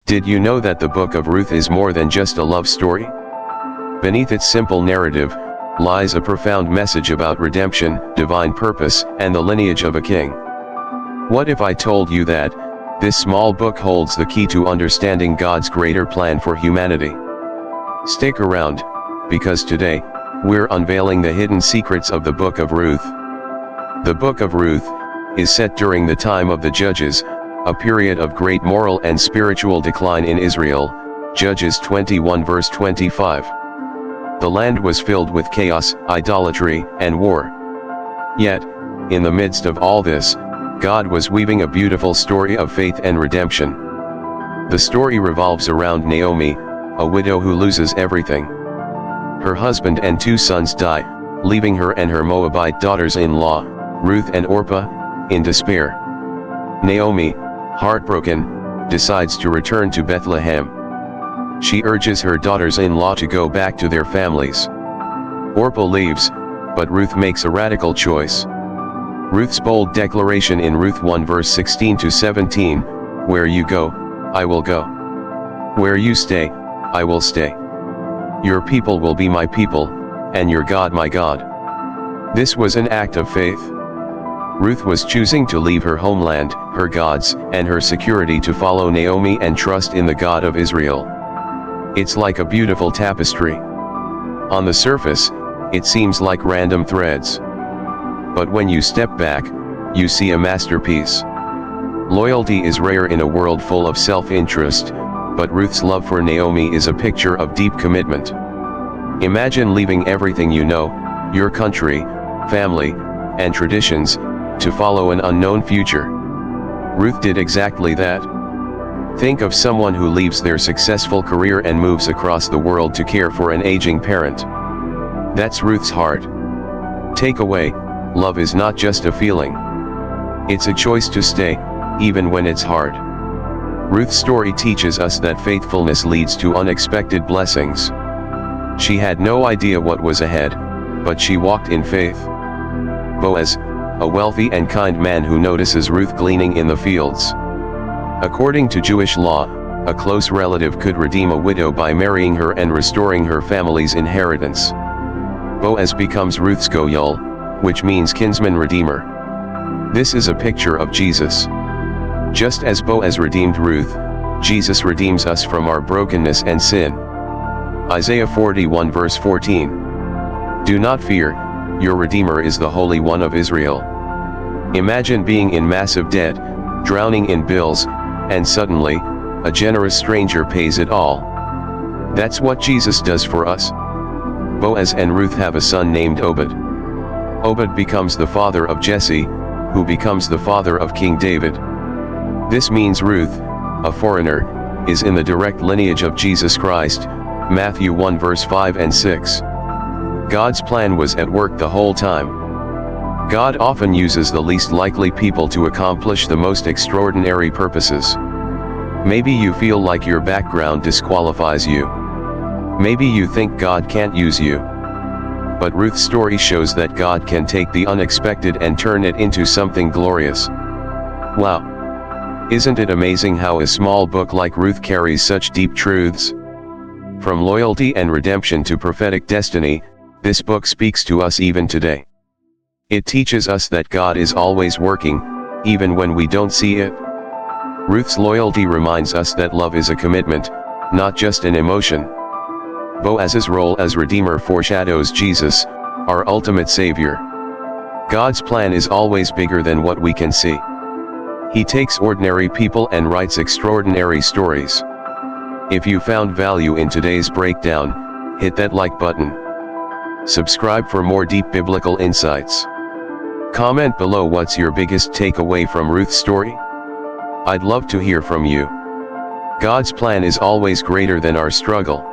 Did you know that the Book of Ruth is more than just a love story? Beneath its simple narrative lies a profound message about redemption, divine purpose, and the lineage of a king. What if I told you that this small book holds the key to understanding God's greater plan for humanity? Stick around, because today, we're unveiling the hidden secrets of the Book of Ruth. The Book of Ruth is set during the time of the Judges, a period of great moral and spiritual decline in Israel, Judges 21 verse 25. The land was filled with chaos, idolatry, and war. Yet, in the midst of all this, God was weaving a beautiful story of faith and redemption. The story revolves around Naomi, a widow who loses everything. Her husband and 2 sons die, leaving her and her Moabite daughters-in-law, Ruth and Orpah, in despair. Naomi, heartbroken, decides to return to Bethlehem. She urges her daughters-in-law to go back to their families. Orpah leaves, but Ruth makes a radical choice. Ruth's bold declaration in Ruth 1 verse 16 to 17, "Where you go, I will go. Where you stay, I will stay. Your people will be my people, and your God my God." This was an act of faith. Ruth was choosing to leave her homeland, her gods, and her security to follow Naomi and trust in the God of Israel. It's like a beautiful tapestry. On the surface, it seems like random threads. But when you step back, you see a masterpiece. Loyalty is rare in a world full of self-interest, but Ruth's love for Naomi is a picture of deep commitment. Imagine leaving everything you know, your country, family, and traditions, to follow an unknown future. Ruth did exactly that. Think of someone who leaves their successful career and moves across the world to care for an aging parent. That's Ruth's heart. Takeaway: love is not just a feeling. It's a choice to stay, even when it's hard. Ruth's story teaches us that faithfulness leads to unexpected blessings. She had no idea what was ahead, but she walked in faith. Boaz, a wealthy and kind man who notices Ruth gleaning in the fields. According to Jewish law, a close relative could redeem a widow by marrying her and restoring her family's inheritance. Boaz becomes Ruth's Goyal, which means kinsman-redeemer. This is a picture of Jesus. Just as Boaz redeemed Ruth, Jesus redeems us from our brokenness and sin. Isaiah 41 verse 14. Do not fear, your Redeemer is the Holy One of Israel. Imagine being in massive debt, drowning in bills, and suddenly, a generous stranger pays it all. That's what Jesus does for us. Boaz and Ruth have a son named Obed. Obed becomes the father of Jesse, who becomes the father of King David. This means Ruth, a foreigner, is in the direct lineage of Jesus Christ, Matthew 1 verse 5 and 6. God's plan was at work the whole time. God often uses the least likely people to accomplish the most extraordinary purposes. Maybe you feel like your background disqualifies you. Maybe you think God can't use you. But Ruth's story shows that God can take the unexpected and turn it into something glorious. Wow! Isn't it amazing how a small book like Ruth carries such deep truths? From loyalty and redemption to prophetic destiny, this book speaks to us even today. It teaches us that God is always working, even when we don't see it. Ruth's loyalty reminds us that love is a commitment, not just an emotion. Boaz's role as Redeemer foreshadows Jesus, our ultimate Savior. God's plan is always bigger than what we can see. He takes ordinary people and writes extraordinary stories. If you found value in today's breakdown, hit that like button. Subscribe for more deep biblical insights. Comment below what's your biggest takeaway from Ruth's story. I'd love to hear from you. God's plan is always greater than our struggle.